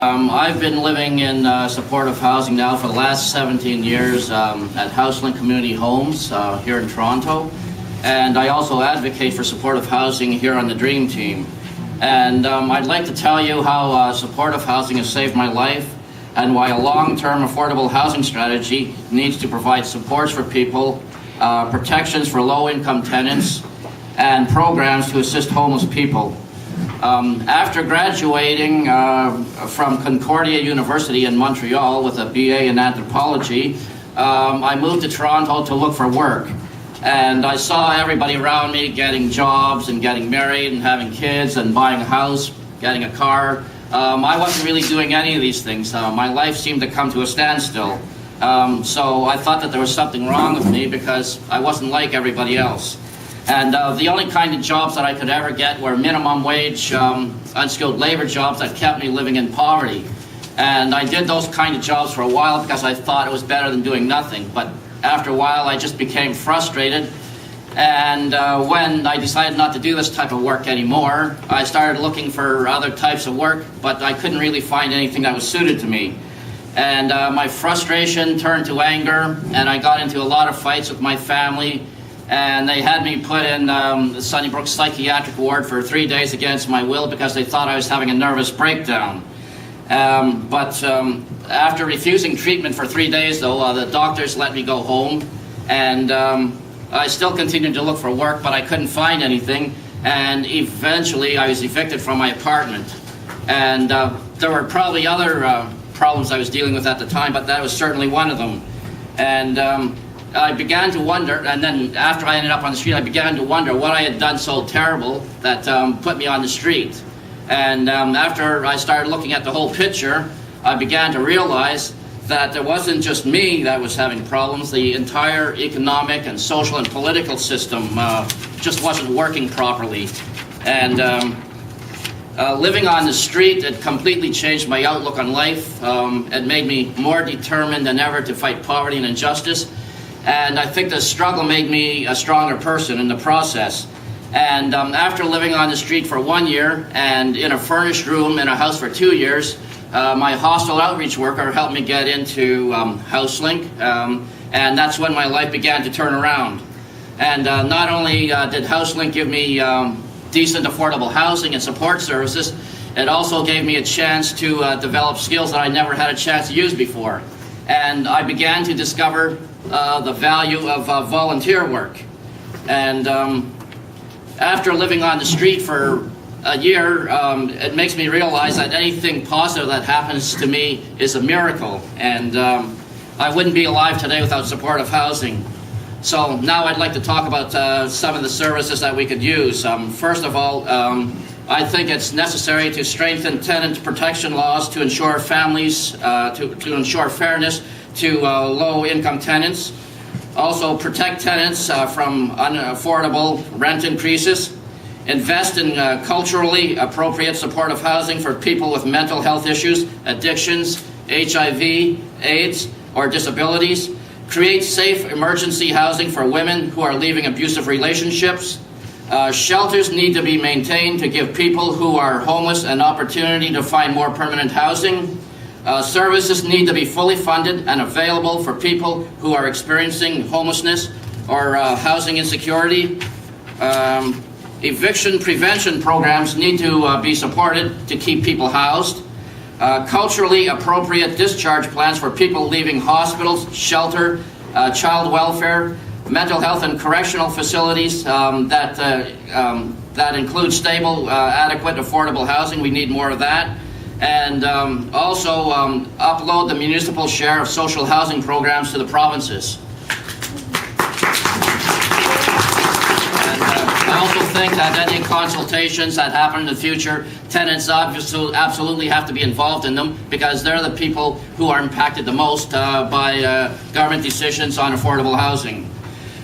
I've been living in supportive housing now for the last 17 years at HouseLink Community Homes here in Toronto. And I also advocate for supportive housing here on the Dream Team. And I'd like to tell you how supportive housing has saved my life and why a long-term affordable housing strategy needs to provide supports for people, protections for low-income tenants, and programs to assist homeless people. After graduating from Concordia University in Montreal with a BA in anthropology, I moved to Toronto to look for work. And I saw everybody around me getting jobs and getting married and having kids and buying a house, getting a car. I wasn't really doing any of these things. My life seemed to come to a standstill. So I thought that there was something wrong with me because I wasn't like everybody else. And the only kind of jobs that I could ever get were minimum wage, unskilled labor jobs that kept me living in poverty. And I did those kind of jobs for a while because I thought it was better than doing nothing. But after a while, I just became frustrated. And when I decided not to do this type of work anymore, I started looking for other types of work, but I couldn't really find anything that was suited to me. And my frustration turned to anger, and I got into a lot of fights with my family. And they had me put in the Sunnybrook psychiatric ward for 3 days against my will because they thought I was having a nervous breakdown. But after refusing treatment for 3 days, though, the doctors let me go home. And I still continued to look for work, but I couldn't find anything. And eventually, I was evicted from my apartment. And there were probably other problems I was dealing with at the time, but that was certainly one of them. And I began to wonder, and then after I ended up on the street, I began to wonder what I had done so terrible that put me on the street. And after I started looking at the whole picture, I began to realize that it wasn't just me that was having problems. The entire economic and social and political system just wasn't working properly. And living on the street, it completely changed my outlook on life. It made me more determined than ever to fight poverty and injustice. And I think the struggle made me a stronger person in the process. And after living on the street for 1 year and in a furnished room in a house for 2 years, my hostel outreach worker helped me get into HouseLink, and that's when my life began to turn around. And not only did HouseLink give me decent affordable housing and support services, it also gave me a chance to develop skills that I never had a chance to use before. And I began to discover the value of volunteer work. And after living on the street for a year, it makes me realize that anything positive that happens to me is a miracle. And I wouldn't be alive today without supportive housing. So now I'd like to talk about some of the services that we could use. First of all, I think it's necessary to strengthen tenant protection laws to ensure families, to ensure fairness to low-income tenants. Also protect tenants from unaffordable rent increases. Invest in culturally appropriate supportive housing for people with mental health issues, addictions, HIV, AIDS, or disabilities. Create safe emergency housing for women who are leaving abusive relationships. Shelters need to be maintained to give people who are homeless an opportunity to find more permanent housing. Services need to be fully funded and available for people who are experiencing homelessness or housing insecurity. Eviction prevention programs need to be supported to keep people housed. Culturally appropriate discharge plans for people leaving hospitals, shelter, child welfare, mental health and correctional facilities that include stable, adequate, affordable housing. We need more of that. And also upload the municipal share of social housing programs to the provinces. And I also think that any consultations that happen in the future, tenants absolutely have to be involved in them because they're the people who are impacted the most by government decisions on affordable housing.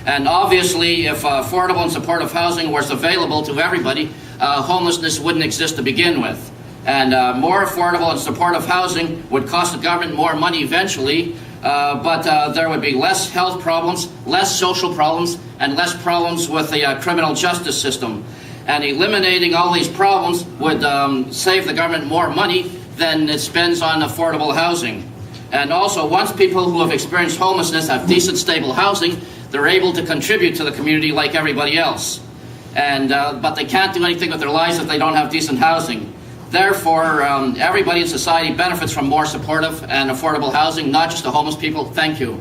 And obviously, if affordable and supportive housing was available to everybody, homelessness wouldn't exist to begin with. And more affordable and supportive housing would cost the government more money eventually, but there would be less health problems, less social problems, and less problems with the criminal justice system. And eliminating all these problems would save the government more money then it spends on affordable housing. And also, once people who have experienced homelessness have decent, stable housing, they're able to contribute to the community like everybody else. And but they can't do anything with their lives if they don't have decent housing. Therefore, everybody in society benefits from more supportive and affordable housing, not just the homeless people. Thank you.